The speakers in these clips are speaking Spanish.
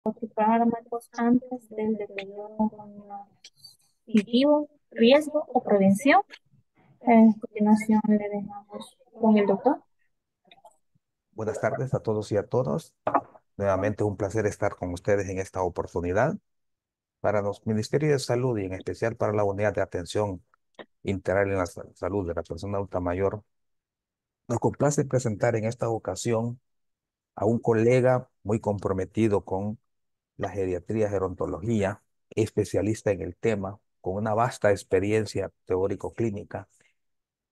otros fármacos antes del deterioro cognitivo, riesgo o prevención. A continuación le dejamos con el doctor. Buenas tardes a todos y a todas. Nuevamente un placer estar con ustedes en esta oportunidad. Para los Ministerios de Salud y en especial para la Unidad de Atención Integral en la Salud de la Persona Adulta Mayor, nos complace presentar en esta ocasión a un colega muy comprometido con la geriatría gerontología, especialista en el tema, con una vasta experiencia teórico-clínica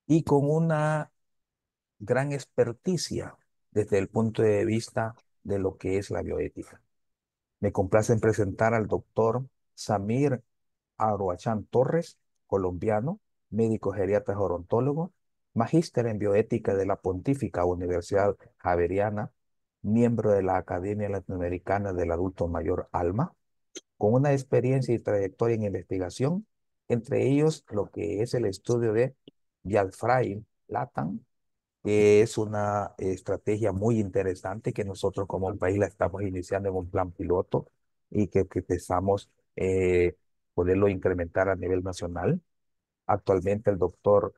y con una gran experticia desde el punto de vista de lo que es la bioética. Me complace en presentar al doctor Samir Aroachán Torres, colombiano, médico geriatra gerontólogo, magíster en bioética de la Pontífica Universidad Javeriana, miembro de la Academia Latinoamericana del Adulto Mayor ALMA, con una experiencia y trayectoria en investigación, entre ellos lo que es el estudio de Dialfraim Latam, que es una estrategia muy interesante que nosotros como país la estamos iniciando en un plan piloto y que pensamos poderlo incrementar a nivel nacional. Actualmente el doctor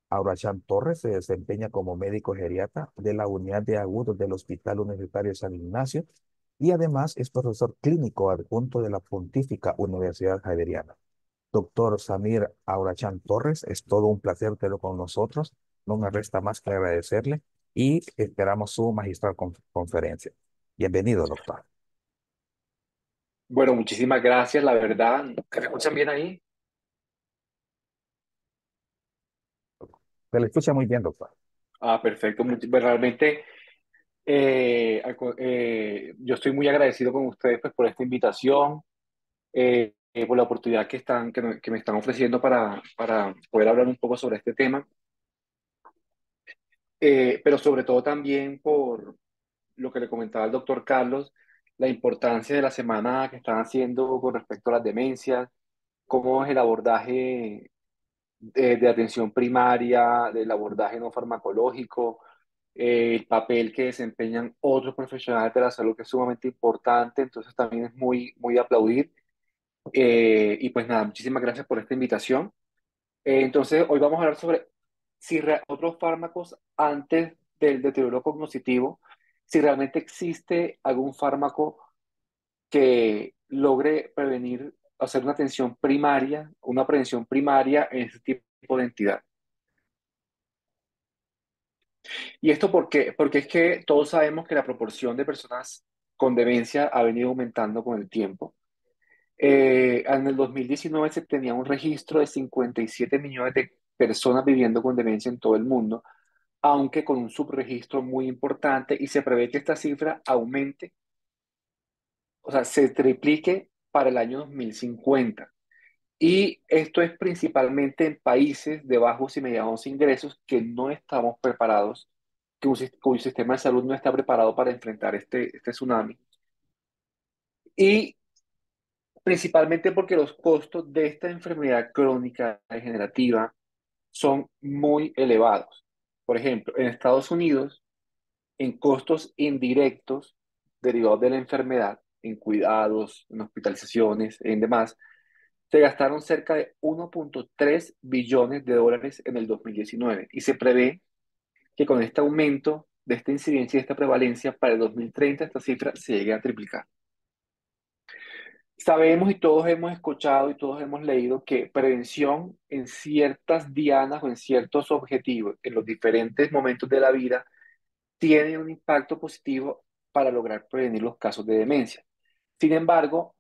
Aurachan Torres se desempeña como médico geriatra de la unidad de agudos del Hospital Universitario San Ignacio y además es profesor clínico adjunto de la Pontífica Universidad Javeriana. Doctor Samir Aurachan Torres, es todo un placer tenerlo con nosotros. No me resta más que agradecerle y esperamos su magistral conferencia. Bienvenido, doctor. Bueno, muchísimas gracias, la verdad. ¿Me escuchan bien ahí? Se le escucha muy bien, doctor. Perfecto. Pues realmente yo estoy muy agradecido con ustedes pues, por esta invitación, por la oportunidad que me están ofreciendo para poder hablar un poco sobre este tema, pero sobre todo también por lo que le comentaba el doctor Carlos, la importancia de la semana que están haciendo con respecto a las demencias, cómo es el abordaje de atención primaria, del abordaje no farmacológico, el papel que desempeñan otros profesionales de la salud, que es sumamente importante, entonces también es muy, muy de aplaudir. Y pues nada, muchísimas gracias por esta invitación. Entonces, hoy vamos a hablar sobre si otros fármacos antes del deterioro cognitivo, si realmente existe algún fármaco que logre prevenir, hacer una prevención primaria en este tipo de entidad. ¿Y esto por qué? Porque es que todos sabemos que la proporción de personas con demencia ha venido aumentando con el tiempo. En el 2019 se tenía un registro de 57 millones de personas viviendo con demencia en todo el mundo, aunque con un subregistro muy importante y se prevé que esta cifra aumente, o sea, se triplique para el año 2050. Y esto es principalmente en países de bajos y medianos ingresos que no estamos preparados, cuyo sistema de salud no está preparado para enfrentar este tsunami. Y principalmente porque los costos de esta enfermedad crónica degenerativa son muy elevados. Por ejemplo, en Estados Unidos, en costos indirectos derivados de la enfermedad, en cuidados, en hospitalizaciones, en demás, se gastaron cerca de 1.3 billones de dólares en el 2019 y se prevé que con este aumento de esta incidencia y de esta prevalencia para el 2030 esta cifra se llegue a triplicar. Sabemos y todos hemos escuchado y todos hemos leído que prevención en ciertas dianas o en ciertos objetivos en los diferentes momentos de la vida tiene un impacto positivo para lograr prevenir los casos de demencia. Sin embargo,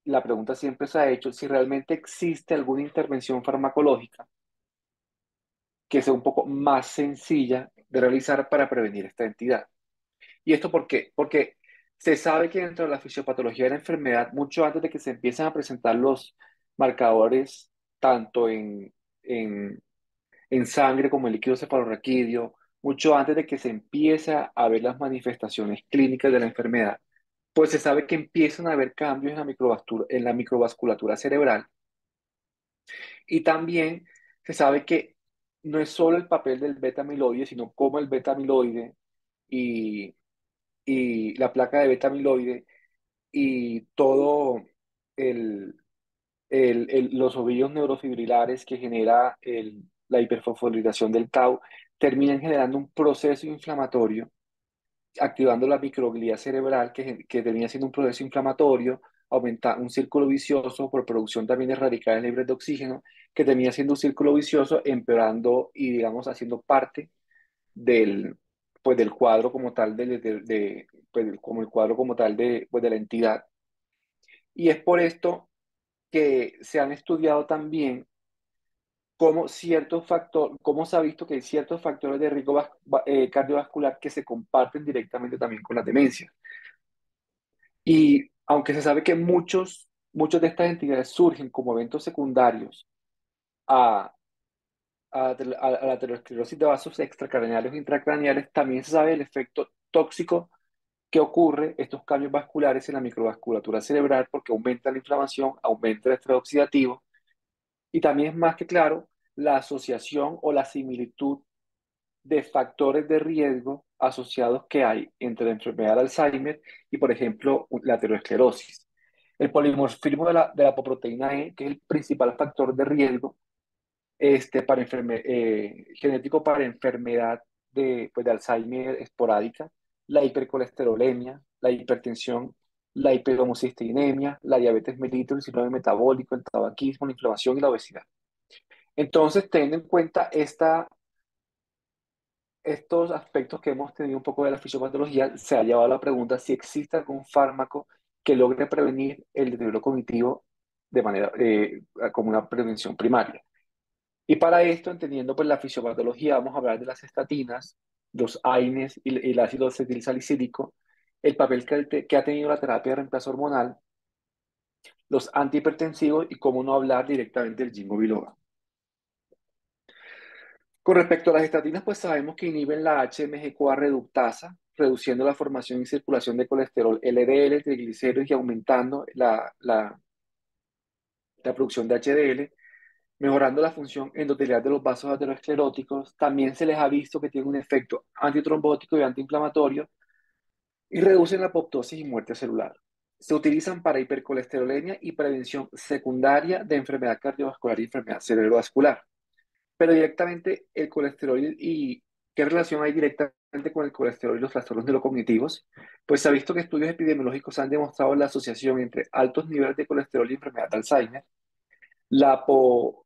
la pregunta siempre se ha hecho si realmente existe alguna intervención farmacológica que sea un poco más sencilla de realizar para prevenir esta entidad. ¿Y esto por qué? Porque se sabe que dentro de la fisiopatología de la enfermedad, mucho antes de que se empiecen a presentar los marcadores, tanto en, en sangre como en líquido cefalorraquídeo, mucho antes de que se empiece a ver las manifestaciones clínicas de la enfermedad, pues se sabe que empiezan a haber cambios en la microvasculatura cerebral y también se sabe que no es solo el papel del beta amiloide, sino cómo el beta amiloide y, y la placa de beta amiloide y todo el, los ovillos neurofibrilares que genera la hiperfosforilación del tau terminan generando un proceso inflamatorio, activando la microglía cerebral que termina siendo un proceso inflamatorio, aumenta un círculo vicioso por producción también de radicales libres de oxígeno, que termina siendo un círculo vicioso, empeorando y, digamos, haciendo parte del, pues, del cuadro como tal, pues, como el cuadro como tal pues, de la entidad. Y es por esto que se han estudiado también cómo se ha visto que hay ciertos factores de riesgo cardiovascular que se comparten directamente también con la demencia. Y aunque se sabe que muchos de estas entidades surgen como eventos secundarios a, a la aterosclerosis de vasos extracraneales o intracraneales, también se sabe el efecto tóxico que ocurre estos cambios vasculares en la microvasculatura cerebral porque aumenta la inflamación, aumenta el estrés oxidativo y también es más que claro la asociación o la similitud de factores de riesgo asociados que hay entre la enfermedad de Alzheimer y, por ejemplo, la aterosclerosis. El polimorfismo de la apoproteína E, que es el principal factor de riesgo genético para enfermedad pues, de Alzheimer esporádica, la hipercolesterolemia, la hipertensión, la hiperhomocisteinemia, la diabetes mellitus, el síndrome metabólico, el tabaquismo, la inflamación y la obesidad. Entonces, teniendo en cuenta estos aspectos que hemos tenido un poco de la fisiopatología, se ha llevado a la pregunta si existe algún fármaco que logre prevenir el deterioro cognitivo de manera, como una prevención primaria. Y para esto, entendiendo pues la fisiopatología, vamos a hablar de las estatinas, los AINES y el ácido acetilsalicílico, el papel que ha tenido la terapia de reemplazo hormonal, los antihipertensivos y cómo no hablar directamente del ginkgo biloba. Con respecto a las estatinas, pues sabemos que inhiben la HMG-CoA reductasa, reduciendo la formación y circulación de colesterol LDL, triglicéridos y aumentando la producción de HDL, mejorando la función endotelial de los vasos ateroscleróticos. También se les ha visto que tiene un efecto antitrombótico y antiinflamatorio y reducen la apoptosis y muerte celular. Se utilizan para hipercolesterolemia y prevención secundaria de enfermedad cardiovascular y enfermedad cerebrovascular. Pero directamente el colesterol y qué relación hay directamente con el colesterol y los trastornos neurocognitivos, pues se ha visto que estudios epidemiológicos han demostrado la asociación entre altos niveles de colesterol y enfermedad de Alzheimer. La ApoE4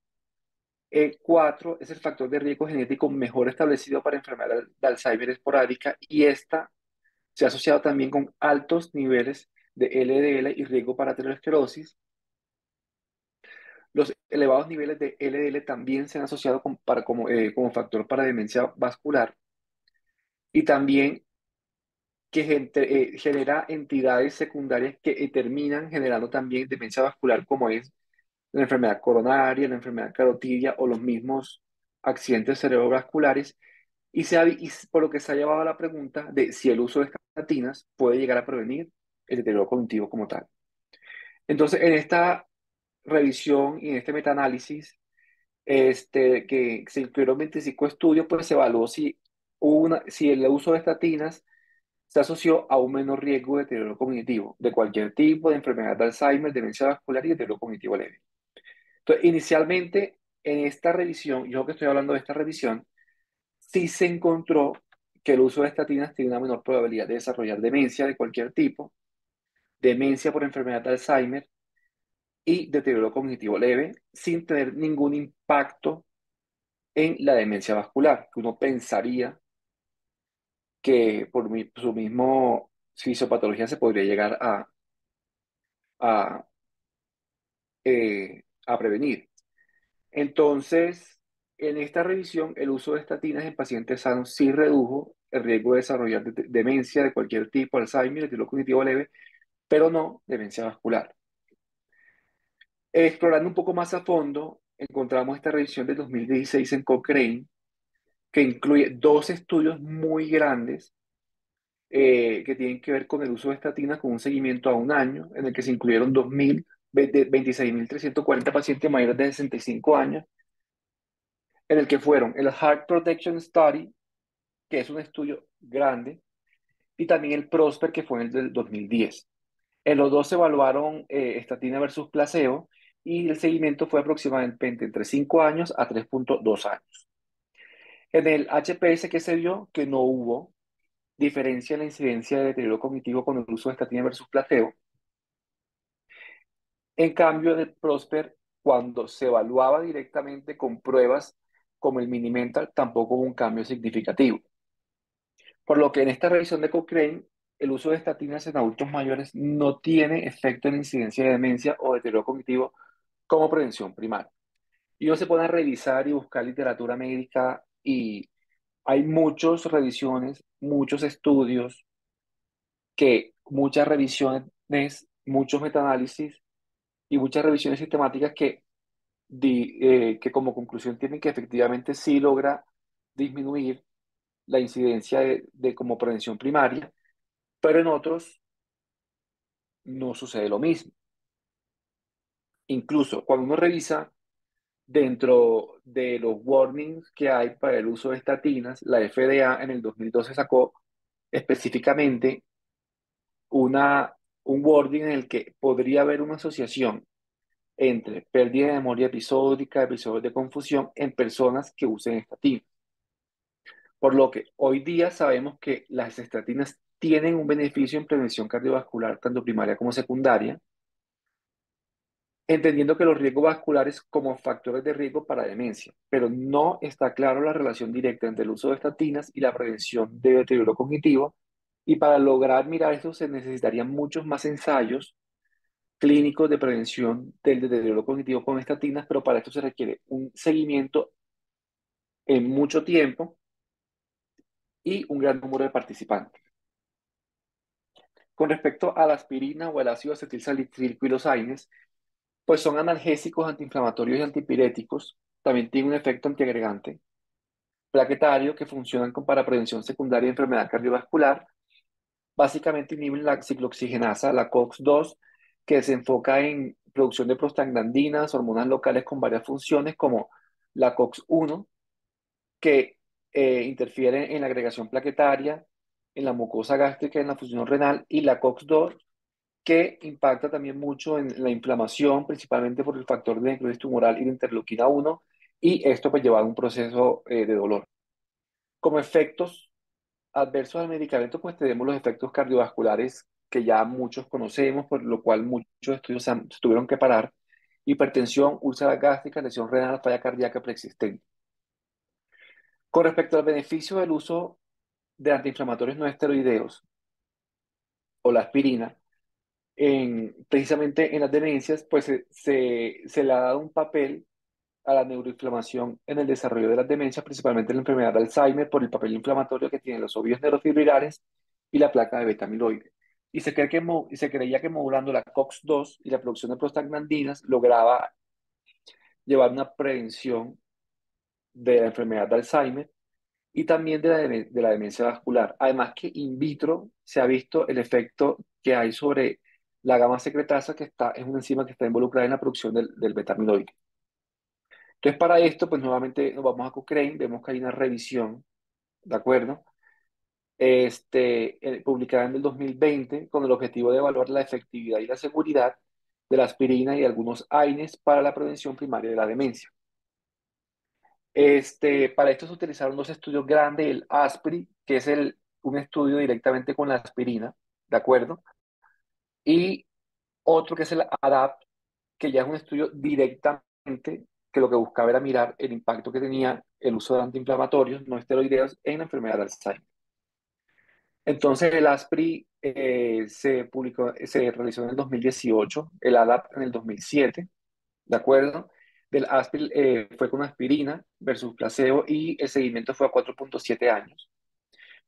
es el factor de riesgo genético mejor establecido para enfermedad de Alzheimer esporádica y esta se ha asociado también con altos niveles de LDL y riesgo para aterosclerosis. Los elevados niveles de LDL también se han asociado como factor para demencia vascular y también que genera entidades secundarias que terminan generando también demencia vascular, como es la enfermedad coronaria, la enfermedad carotidia o los mismos accidentes cerebrovasculares. Y por lo que se ha llevado a la pregunta de si el uso de estatinas puede llegar a prevenir el deterioro cognitivo como tal. Entonces, en esta revisión y en este metaanálisis, que se incluyeron 25 estudios, pues se evaluó si el uso de estatinas se asoció a un menor riesgo de deterioro cognitivo de cualquier tipo de enfermedad de Alzheimer, demencia vascular y deterioro cognitivo leve. Entonces, inicialmente, en esta revisión, yo que estoy hablando de esta revisión, sí se encontró que el uso de estatinas tiene una menor probabilidad de desarrollar demencia de cualquier tipo, demencia por enfermedad de Alzheimer y deterioro cognitivo leve, sin tener ningún impacto en la demencia vascular, que uno pensaría que por su mismo fisiopatología se podría llegar a, a prevenir. Entonces, en esta revisión, el uso de estatinas en pacientes sanos sí redujo el riesgo de desarrollar demencia de cualquier tipo, Alzheimer, deterioro cognitivo leve, pero no demencia vascular. Explorando un poco más a fondo, encontramos esta revisión del 2016 en Cochrane, que incluye dos estudios muy grandes que tienen que ver con el uso de estatinas con un seguimiento a un año, en el que se incluyeron 26.340 pacientes mayores de 65 años, en el que fueron el Heart Protection Study, que es un estudio grande, y también el PROSPER, que fue el del 2010. En los dos se evaluaron estatina versus placebo y el seguimiento fue aproximadamente entre 5 años a 3,2 años. En el HPS, ¿qué se vio? Que no hubo diferencia en la incidencia de deterioro cognitivo con el uso de estatina versus placebo. En cambio, en el Prosper, cuando se evaluaba directamente con pruebas como el Minimental, tampoco hubo un cambio significativo. Por lo que en esta revisión de Cochrane, el uso de estatinas en adultos mayores no tiene efecto en la incidencia de demencia o deterioro cognitivo como prevención primaria. Y uno se pone a revisar y buscar literatura médica y hay muchas revisiones, muchos estudios, que muchas revisiones, muchos metaanálisis y muchas revisiones sistemáticas que como conclusión tienen que efectivamente sí logra disminuir la incidencia de como prevención primaria, pero en otros no sucede lo mismo. Incluso cuando uno revisa dentro de los warnings que hay para el uso de estatinas, la FDA en el 2012 sacó específicamente un wording en el que podría haber una asociación entre pérdida de memoria episódica, episodios de confusión en personas que usen estatinas. Por lo que hoy día sabemos que las estatinas tienen un beneficio en prevención cardiovascular, tanto primaria como secundaria, entendiendo que los riesgos vasculares como factores de riesgo para demencia, pero no está claro la relación directa entre el uso de estatinas y la prevención de deterioro cognitivo, y para lograr mirar esto se necesitarían muchos más ensayos clínicos de prevención del deterioro cognitivo con estatinas, pero para esto se requiere un seguimiento en mucho tiempo y un gran número de participantes. Con respecto a la aspirina o el ácido acetilsalicílico y los AINES, pues son analgésicos, antiinflamatorios y antipiréticos. También tienen un efecto antiagregante plaquetario que funcionan para prevención secundaria de enfermedad cardiovascular. Básicamente inhiben la ciclooxigenasa, la COX-2, que se enfoca en producción de prostaglandinas, hormonas locales con varias funciones, como la COX-1, que interfiere en la agregación plaquetaria, en la mucosa gástrica, en la función renal, y la COX-2, que impacta también mucho en la inflamación, principalmente por el factor de necrosis tumoral y la interleuquina 1, y esto puede llevar a un proceso de dolor. Como efectos adversos al medicamento, pues tenemos los efectos cardiovasculares que ya muchos conocemos, por lo cual muchos estudios se tuvieron que parar: hipertensión, úlcera gástrica, lesión renal, falla cardíaca preexistente. Con respecto al beneficio del uso de antiinflamatorios no esteroideos o la aspirina, precisamente en las demencias, pues se le ha dado un papel a la neuroinflamación en el desarrollo de las demencias, principalmente en la enfermedad de Alzheimer, por el papel inflamatorio que tienen los óvulos neurofibrilares y la placa de beta amiloide. Y se creía que modulando la COX-2 y la producción de prostaglandinas lograba llevar una prevención de la enfermedad de Alzheimer y también de la demencia vascular. Además que in vitro se ha visto el efecto que hay sobre la gamma secretasa, es una enzima que está involucrada en la producción del beta amiloide. Entonces, para esto, pues nuevamente nos vamos a Cochrane, vemos que hay una revisión, ¿de acuerdo? Publicada en el 2020 con el objetivo de evaluar la efectividad y la seguridad de la aspirina y algunos AINES para la prevención primaria de la demencia. Para esto se utilizaron dos estudios grandes: el ASPRI, que es un estudio directamente con la aspirina, ¿de acuerdo? Y otro que es el ADAPT, que ya es un estudio directamente que lo que buscaba era mirar el impacto que tenía el uso de antiinflamatorios no esteroideos en la enfermedad de Alzheimer. Entonces el ASPRI se realizó en el 2018, el ADAPT en el 2007, ¿de acuerdo? Del ASPRI fue con aspirina versus placebo y el seguimiento fue a 4,7 años.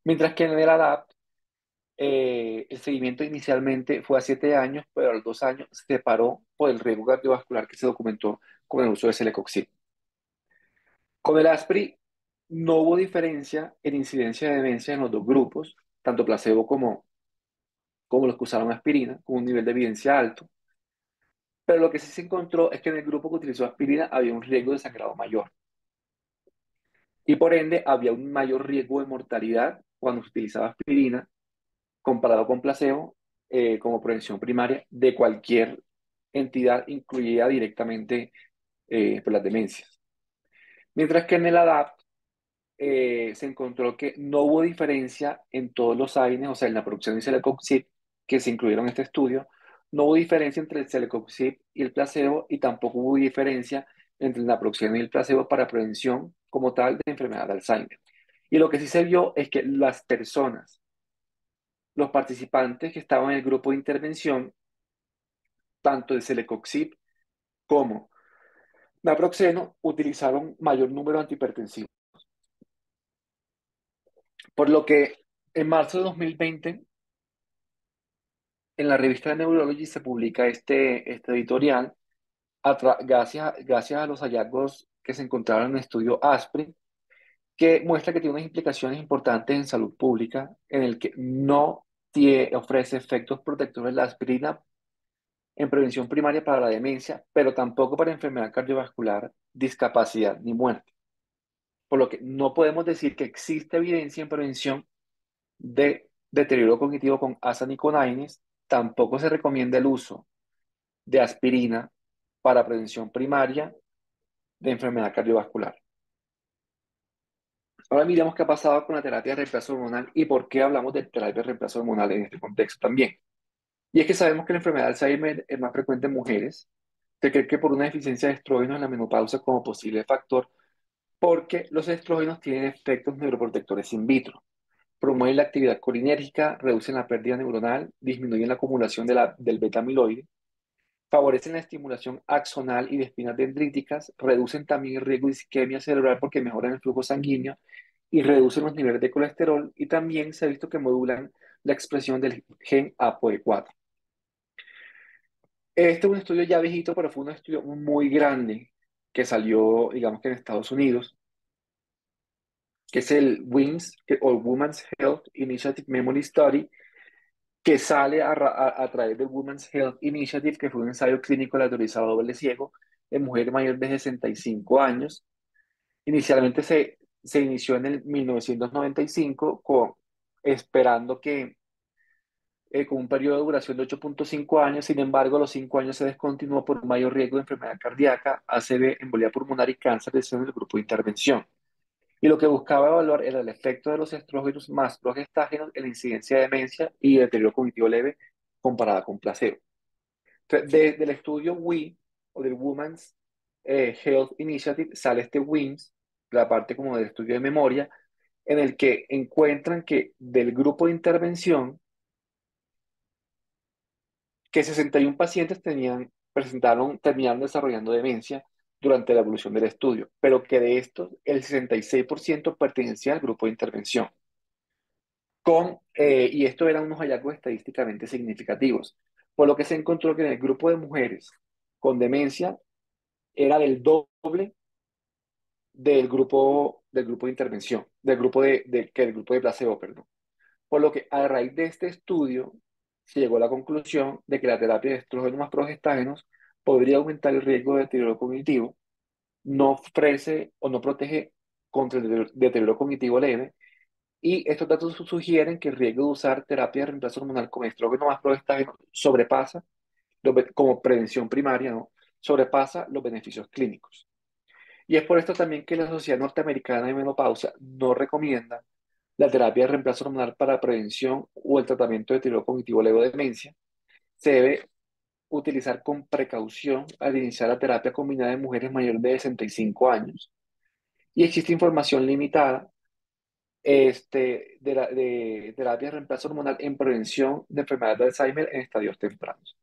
Mientras que en el ADAPT el seguimiento inicialmente fue a 7 años, pero a los 2 años se paró por el riesgo cardiovascular que se documentó con el uso de celecoxib. Con el ASPRI no hubo diferencia en incidencia de demencia en los dos grupos, tanto placebo como los que usaron aspirina, con un nivel de evidencia alto. Pero lo que sí se encontró es que en el grupo que utilizó aspirina había un riesgo de sangrado mayor. Y por ende había un mayor riesgo de mortalidad cuando se utilizaba aspirina comparado con placebo como prevención primaria de cualquier entidad, incluida directamente por las demencias. Mientras que en el ADAPT se encontró que no hubo diferencia en todos los AINES, o sea, en la producción de celecoxib que se incluyeron en este estudio, no hubo diferencia entre el celecoxib y el placebo y tampoco hubo diferencia entre la naproxeno y el placebo para prevención como tal de enfermedad de Alzheimer. Y lo que sí se vio es que las personas, los participantes que estaban en el grupo de intervención, tanto de celecoxib como naproxeno, utilizaron mayor número de antihipertensivos. Por lo que en marzo de 2020, en la revista de Neurology se publica este editorial gracias a los hallazgos que se encontraron en el estudio ASPRI, que muestra que tiene unas implicaciones importantes en salud pública, en el que no ofrece efectos protectores de la aspirina en prevención primaria para la demencia, pero tampoco para enfermedad cardiovascular, discapacidad ni muerte. Por lo que no podemos decir que existe evidencia en prevención de deterioro cognitivo con asaniconines. Tampoco se recomienda el uso de aspirina para prevención primaria de enfermedad cardiovascular. Ahora miremos qué ha pasado con la terapia de reemplazo hormonal y por qué hablamos de terapia de reemplazo hormonal en este contexto también. Y es que sabemos que la enfermedad de Alzheimer es más frecuente en mujeres. Se cree que por una deficiencia de estrógenos en la menopausia como posible factor, porque los estrógenos tienen efectos neuroprotectores in vitro. Promueven la actividad colinérgica, reducen la pérdida neuronal, disminuyen la acumulación del beta amiloide, favorecen la estimulación axonal y de espinas dendríticas, reducen también el riesgo de isquemia cerebral porque mejoran el flujo sanguíneo y reducen los niveles de colesterol, y también se ha visto que modulan la expresión del gen ApoE4. Este es un estudio ya viejito, pero fue un estudio muy grande que salió, digamos que en Estados Unidos, que es el WIMS, o Women's Health Initiative Memory Study, que sale a través del Women's Health Initiative, que fue un ensayo clínico aleatorizado doble ciego en mujeres mayores de 65 años. Inicialmente se inició en el 1995 esperando que con un periodo de duración de 8.5 años. Sin embargo, a los 5 años se descontinuó por un mayor riesgo de enfermedad cardíaca, ACV, embolia pulmonar y cáncer de seno en el grupo de intervención. Y lo que buscaba evaluar era el efecto de los estrógenos más progestágenos en la incidencia de demencia y deterioro cognitivo leve comparada con placebo. Entonces, del estudio WE, o del Women's Health Initiative, sale este WIMS, la parte como del estudio de memoria, en el que encuentran que del grupo de intervención, que 61 pacientes terminaron desarrollando demencia durante la evolución del estudio, pero que de estos el 66% pertenecía al grupo de intervención. Y esto eran unos hallazgos estadísticamente significativos, por lo que se encontró que en el grupo de mujeres con demencia era del doble del grupo de intervención, que el grupo de placebo, perdón. Por lo que a raíz de este estudio se llegó a la conclusión de que la terapia de estrógenos más progestágenos podría aumentar el riesgo de deterioro cognitivo, no ofrece o no protege contra el deterioro cognitivo leve, y estos datos sugieren que el riesgo de usar terapia de reemplazo hormonal con estrógeno más progestágeno sobrepasa, como prevención primaria, ¿no? Sobrepasa los beneficios clínicos. Y es por esto también que la Sociedad Norteamericana de Menopausia no recomienda la terapia de reemplazo hormonal para prevención o el tratamiento de deterioro cognitivo leve o demencia. Se debe utilizar con precaución al iniciar la terapia combinada en mujeres mayores de 65 años. Y existe información limitada de terapia de reemplazo hormonal en prevención de enfermedades de Alzheimer en estadios tempranos.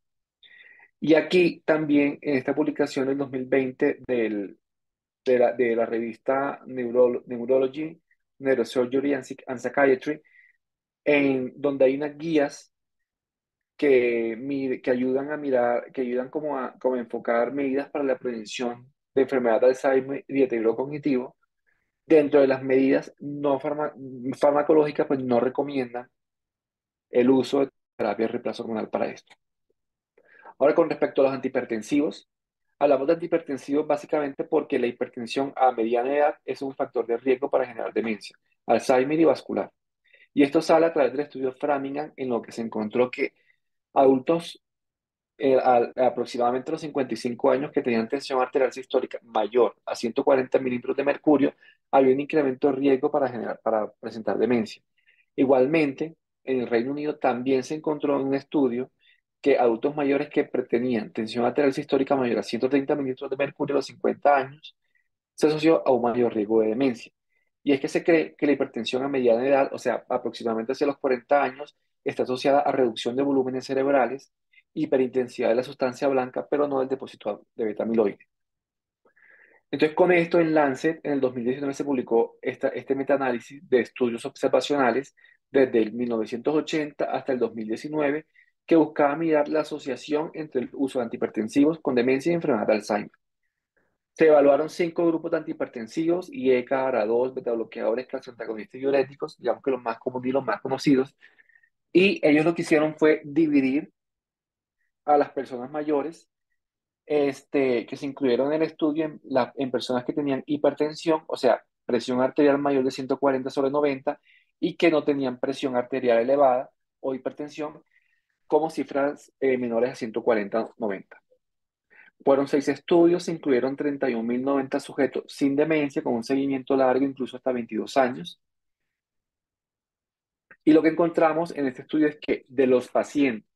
Y aquí también, en esta publicación del 2020 de la revista Neurology, Neurosurgery and Psychiatry, en donde hay unas guías que ayudan a mirar, que ayudan como a enfocar medidas para la prevención de enfermedad de Alzheimer y deterioro cognitivo. Dentro de las medidas no farmacológicas, pues no recomiendan el uso de terapia de reemplazo hormonal para esto. Ahora, con respecto a los antihipertensivos, hablamos de antihipertensivos básicamente porque la hipertensión a mediana edad es un factor de riesgo para generar demencia, Alzheimer y vascular. Y esto sale a través del estudio Framingham, en lo que se encontró que Adultos aproximadamente los 55 años que tenían tensión arterial sistólica mayor a 140 milímetros de mercurio, había un incremento de riesgo para presentar demencia. Igualmente, en el Reino Unido también se encontró en un estudio que adultos mayores que tenían tensión arterial sistólica mayor a 130 milímetros de mercurio a los 50 años se asoció a un mayor riesgo de demencia. Y es que se cree que la hipertensión a mediana edad, o sea, aproximadamente hacia los 40 años, está asociada a reducción de volúmenes cerebrales, hiperintensidad de la sustancia blanca, pero no del depósito de beta amiloide. Entonces, con esto en Lancet, en el 2019 se publicó este metaanálisis de estudios observacionales desde el 1980 hasta el 2019, que buscaba mirar la asociación entre el uso de antihipertensivos con demencia y enfermedad de Alzheimer. Se evaluaron 5 grupos de antihipertensivos, IECA, ARA2, betabloqueadores, calcioantagonistas y diuréticos, digamos que los más comunes y los más conocidos. Y ellos lo que hicieron fue dividir a las personas mayores que se incluyeron en el estudio en personas que tenían hipertensión, o sea, presión arterial mayor de 140 sobre 90 y que no tenían presión arterial elevada o hipertensión como cifras menores a 140-90. Fueron 6 estudios, se incluyeron 31.090 sujetos sin demencia, con un seguimiento largo, incluso hasta 22 años. Y lo que encontramos en este estudio es que de los pacientes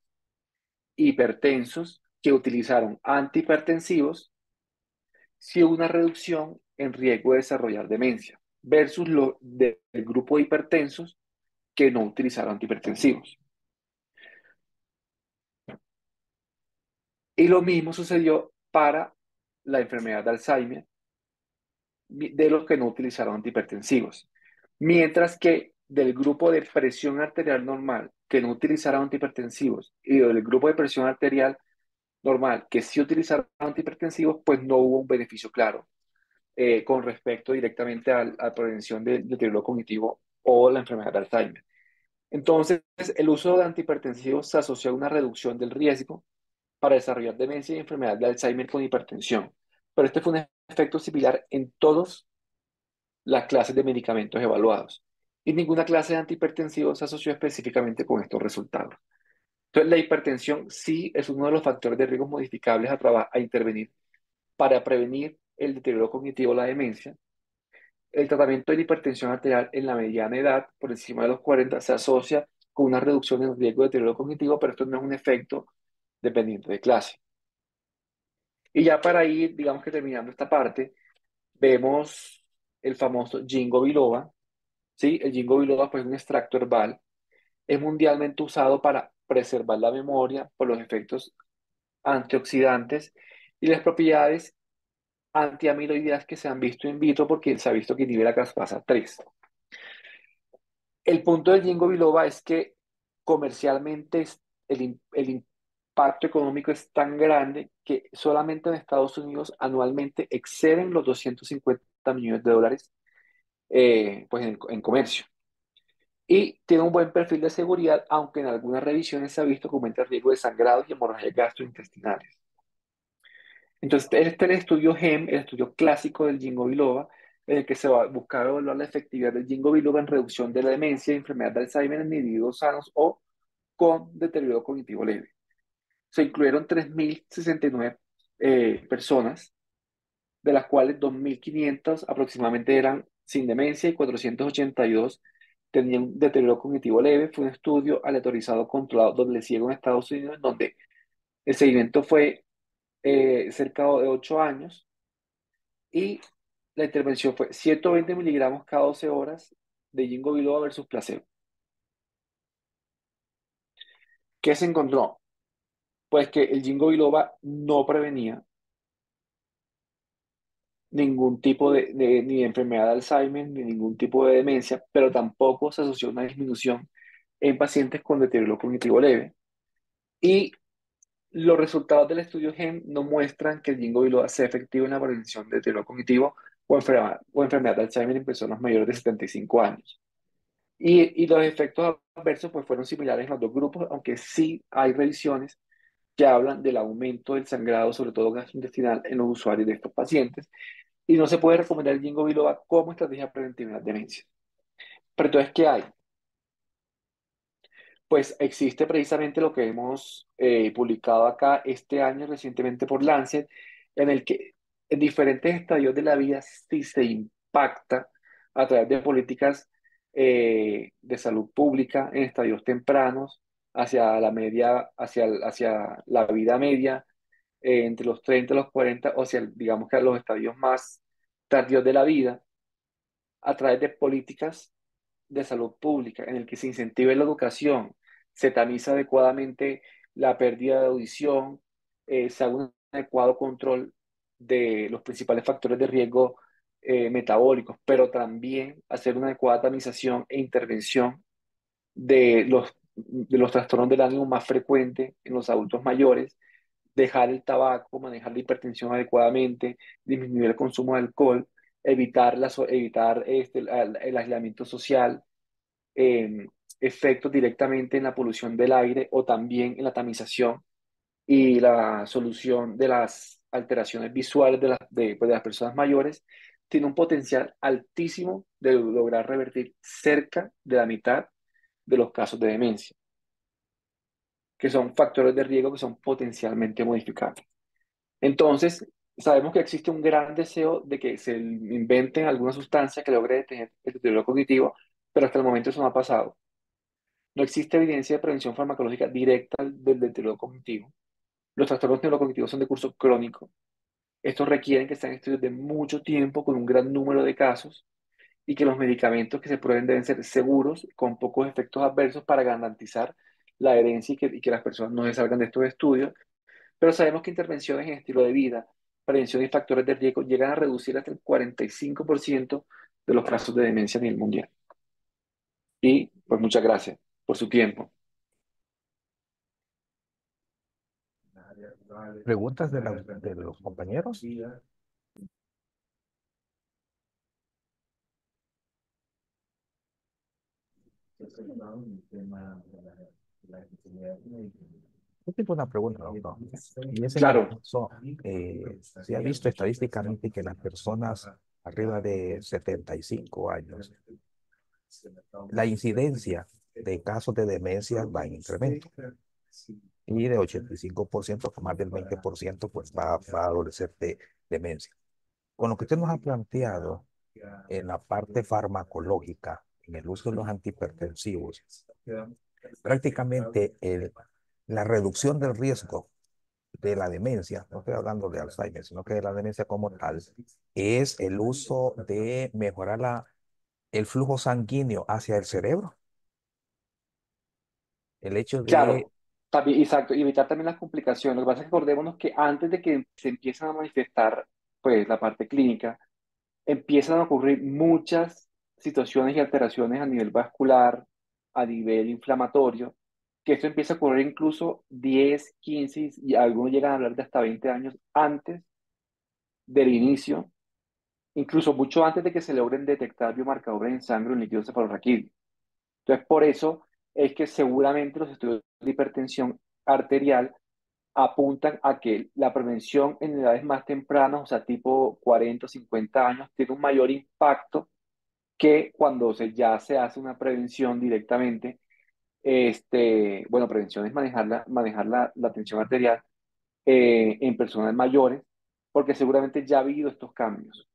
hipertensos que utilizaron antihipertensivos, sí hubo una reducción en riesgo de desarrollar demencia, versus lo del grupo de hipertensos que no utilizaron antihipertensivos. Y lo mismo sucedió para la enfermedad de Alzheimer, de los que no utilizaron antihipertensivos. Mientras que del grupo de presión arterial normal que no utilizaron antihipertensivos y del grupo de presión arterial normal que sí utilizaron antihipertensivos, pues no hubo un beneficio claro con respecto directamente a la prevención del deterioro cognitivo o la enfermedad de Alzheimer. Entonces, el uso de antihipertensivos se asocia a una reducción del riesgo para desarrollar demencia y enfermedad de Alzheimer con hipertensión. Pero este fue un efecto similar en todas las clases de medicamentos evaluados. Y ninguna clase de antihipertensivos se asoció específicamente con estos resultados. Entonces, la hipertensión sí es uno de los factores de riesgo modificables a intervenir para prevenir el deterioro cognitivo o la demencia. El tratamiento de la hipertensión arterial en la mediana edad, por encima de los 40, se asocia con una reducción en el riesgo de deterioro cognitivo, pero esto no es un efecto dependiente de clase. Y ya para ir, digamos que terminando esta parte, vemos el famoso Ginkgo biloba. ¿Sí? El Ginkgo biloba pues, es un extracto herbal. Es mundialmente usado para preservar la memoria por los efectos antioxidantes y las propiedades antiamiloideas que se han visto in vitro porque se ha visto que inhibe la caspasa 3. El punto del Ginkgo biloba es que comercialmente el impacto económico es tan grande que solamente en Estados Unidos anualmente exceden los 250 millones de dólares pues en comercio. Y tiene un buen perfil de seguridad, aunque en algunas revisiones se ha visto que aumenta el riesgo de sangrados y hemorragias gastrointestinales. Entonces, este es el estudio GEM, el estudio clásico del Ginkgo biloba, en el que se va a buscar evaluar la efectividad del Ginkgo biloba en reducción de la demencia y enfermedad de Alzheimer en individuos sanos o con deterioro cognitivo leve. Se incluyeron 3.069 personas, de las cuales 2.500 aproximadamente eran sin demencia y 482 tenían un deterioro cognitivo leve. Fue un estudio aleatorizado controlado doble ciego en Estados Unidos, donde el seguimiento fue cerca de 8 años y la intervención fue 120 miligramos cada 12 horas de Ginkgo biloba versus placebo. ¿Qué se encontró? Pues que el Ginkgo biloba no prevenía ningún tipo ni de enfermedad de Alzheimer, ni ningún tipo de demencia, pero tampoco se asoció a una disminución en pacientes con deterioro cognitivo leve. Y los resultados del estudio GEM no muestran que el Ginkgo biloba sea efectivo en la prevención de deterioro cognitivo o enfermedad de Alzheimer en personas mayores de 75 años. Y los efectos adversos pues, fueron similares en los dos grupos, aunque sí hay revisiones que hablan del aumento del sangrado, sobre todo gastrointestinal, en los usuarios de estos pacientes. Y no se puede recomendar el Ginkgo biloba como estrategia preventiva de la demencia. Pero entonces, ¿qué hay? pues existe precisamente lo que hemos publicado acá este año recientemente por Lancet, en el que en diferentes estadios de la vida sí se impacta a través de políticas de salud pública en estadios tempranos, hacia la media, hacia la vida media, entre los 30 y los 40, o sea, digamos que a los estadios más tardíos de la vida, a través de políticas de salud pública, en el que se incentive la educación, se tamiza adecuadamente la pérdida de audición, se haga un adecuado control de los principales factores de riesgo metabólicos, pero también hacer una adecuada tamización e intervención de los trastornos del ánimo más frecuentes en los adultos mayores, dejar el tabaco, manejar la hipertensión adecuadamente, disminuir el consumo de alcohol, evitar el aislamiento social, eh, efectos directamente en la polución del aire o también en la tamización y la solución de las alteraciones visuales pues, de las personas mayores, tiene un potencial altísimo de lograr revertir cerca de la mitad de los casos de demencia, que son factores de riesgo que son potencialmente modificables. Entonces, sabemos que existe un gran deseo de que se inventen alguna sustancia que logre detener el deterioro cognitivo, pero hasta el momento eso no ha pasado. No existe evidencia de prevención farmacológica directa del deterioro cognitivo. Los trastornos neurocognitivos son de curso crónico. Estos requieren que sean estudios de mucho tiempo con un gran número de casos y que los medicamentos que se prueben deben ser seguros, con pocos efectos adversos para garantizar la herencia y que las personas no se salgan de estos estudios. Pero sabemos que intervenciones en estilo de vida, prevención y factores de riesgo llegan a reducir hasta el 45% de los casos de demencia a nivel mundial. Y pues muchas gracias por su tiempo. ¿Preguntas de los compañeros? Yo tengo una pregunta, doctor. Y es en el Claro, caso, se ha visto estadísticamente que las personas arriba de 75 años, la incidencia de casos de demencia va en incremento. Y de 85%, más del 20%, pues va a adolecer de demencia. Con lo que usted nos ha planteado en la parte farmacológica, en el uso de los antihipertensivos, prácticamente la reducción del riesgo de la demencia, no estoy hablando de Alzheimer, sino que de la demencia como tal, es el uso de mejorar el flujo sanguíneo hacia el cerebro. El hecho de, claro, también, exacto, y evitar también las complicaciones. Lo que pasa es que acordémonos que antes de que se empiezan a manifestar, pues, la parte clínica, empiezan a ocurrir muchas situaciones y alteraciones a nivel vascular, a nivel inflamatorio, que esto empieza a ocurrir incluso 10, 15 y algunos llegan a hablar de hasta 20 años antes del inicio, incluso mucho antes de que se logren detectar biomarcadores en sangre o en líquido cefalorraquídeo. Entonces, por eso es que seguramente los estudios de hipertensión arterial apuntan a que la prevención en edades más tempranas, o sea, tipo 40 o 50 años, tiene un mayor impacto que cuando ya se hace una prevención directamente. Bueno, prevención es manejar la tensión arterial en personas mayores, porque seguramente ya ha habido estos cambios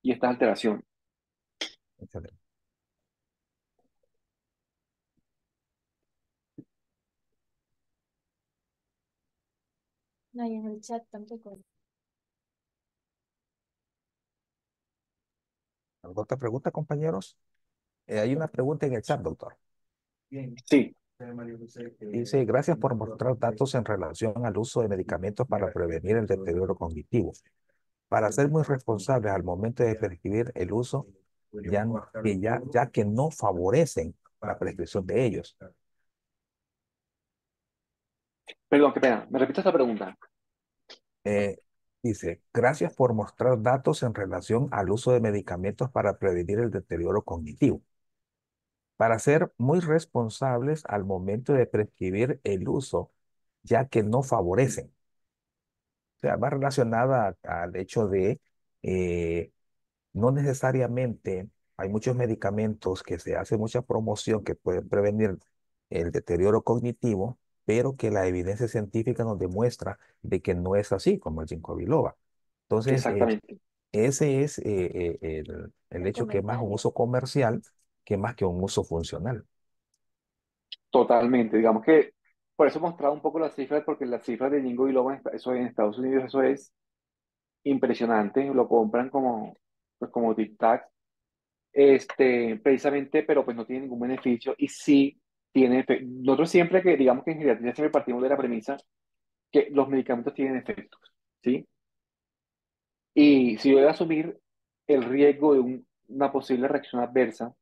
y estas alteraciones. etcétera. No, y en el chat tampoco. ¿Alguna otra pregunta, compañeros? Hay una pregunta en el chat, doctor. Sí, Dice, gracias por mostrar datos en relación al uso de medicamentos para prevenir el deterioro cognitivo. Para ser muy responsables al momento de prescribir el uso, ya que no favorecen la prescripción de ellos. perdón, qué pena. ¿Me repito esta pregunta? Eh, Dice, gracias por mostrar datos en relación al uso de medicamentos para prevenir el deterioro cognitivo. Para ser muy responsables al momento de prescribir el uso, ya que no favorecen. O sea, va relacionada al hecho de no necesariamente hay muchos medicamentos que se hace mucha promoción que pueden prevenir el deterioro cognitivo, pero que la evidencia científica nos demuestra de que no es así, como el ginkgo biloba. Entonces, Exactamente, ese es el El hecho que es más un comentario. uso comercial que más que un uso funcional. totalmente. Digamos que por eso he mostrado un poco las cifras, porque las cifras de Jingo Biloba, eso en Estados Unidos, eso es impresionante. Lo compran como, pues como Tic Tac, precisamente, pero pues no tiene ningún beneficio y sí tiene efecto. Nosotros siempre que, digamos que en geriatría siempre partimos de la premisa que los medicamentos tienen efectos, ¿sí? Y si yo voy a asumir el riesgo de una posible reacción adversa,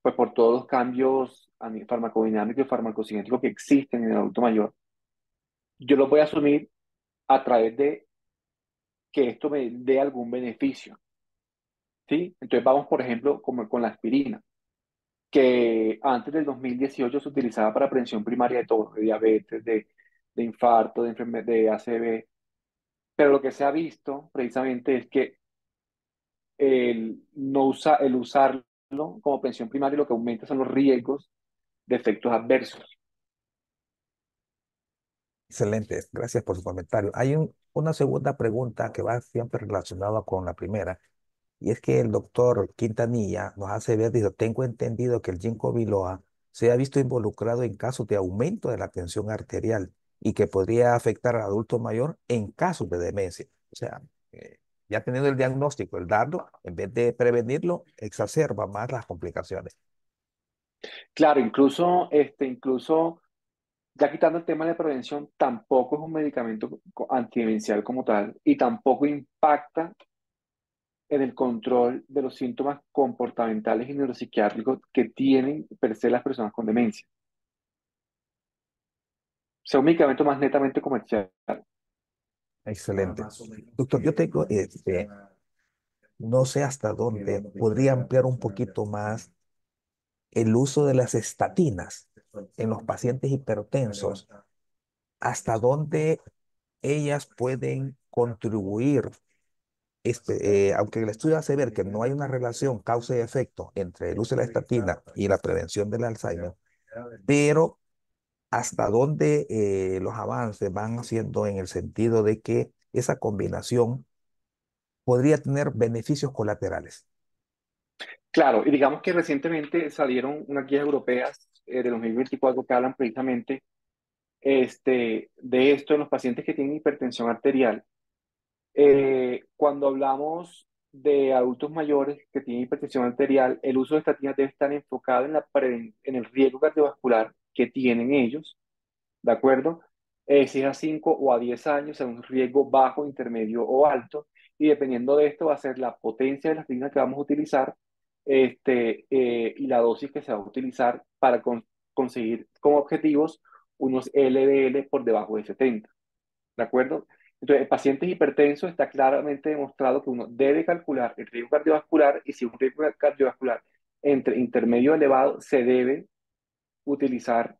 pues por todos los cambios farmacodinámicos y farmacocinéticos que existen en el adulto mayor, yo lo voy a asumir a través de que esto me dé algún beneficio, ¿sí? Entonces vamos, por ejemplo, como con la aspirina, que antes del 2018 se utilizaba para prevención primaria de todo, de diabetes, de infarto, de ACV, pero lo que se ha visto precisamente es que el usarlo como prevención primaria lo que aumenta son los riesgos de efectos adversos. Excelente, gracias por su comentario. Hay una segunda pregunta que va siempre relacionada con la primera, y es que el doctor Quintanilla nos hace ver, dice, tengo entendido que el ginkgo biloba se ha visto involucrado en casos de aumento de la tensión arterial y que podría afectar al adulto mayor en casos de demencia. O sea, ya teniendo el diagnóstico, el darlo, en vez de prevenirlo, exacerba más las complicaciones. Claro, incluso ya quitando el tema de prevención, tampoco es un medicamento antidemencial como tal y tampoco impacta en el control de los síntomas comportamentales y neuropsiquiátricos que tienen per se las personas con demencia. O sea, un medicamento más netamente comercial. Excelente. Doctor, yo tengo, no sé hasta dónde podría ampliar un poquito más el uso de las estatinas en los pacientes hipertensos, hasta dónde ellas pueden contribuir, aunque el estudio hace ver que no hay una relación causa y efecto entre el uso de la estatina y la prevención del Alzheimer, pero hasta dónde los avances van haciendo en el sentido de que esa combinación podría tener beneficios colaterales. Claro, y digamos que recientemente salieron unas guías europeas de 2024 que hablan precisamente de esto en los pacientes que tienen hipertensión arterial. Cuando hablamos de adultos mayores que tienen hipertensión arterial, el uso de estatinas debe estar enfocado en el riesgo cardiovascular que tienen ellos, ¿de acuerdo? Si es a 5 o a 10 años, es un riesgo bajo, intermedio o alto, y dependiendo de esto va a ser la potencia de la estatina que vamos a utilizar y la dosis que se va a utilizar para conseguir como objetivos unos LDL por debajo de 70. ¿De acuerdo? Entonces, en pacientes hipertensos está claramente demostrado que uno debe calcular el riesgo cardiovascular y si un riesgo cardiovascular entre intermedio elevado, se debe utilizar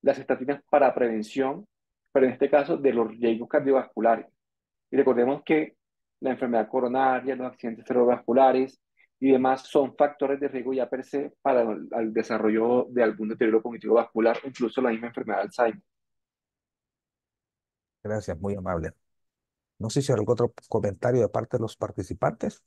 las estatinas para prevención, pero en este caso de los riesgos cardiovasculares. Y recordemos que la enfermedad coronaria, los accidentes cerebrovasculares y demás son factores de riesgo ya per se para el desarrollo de algún deterioro cognitivo vascular, incluso la misma enfermedad de Alzheimer. Gracias, muy amable. No sé si hay algún otro comentario de parte de los participantes.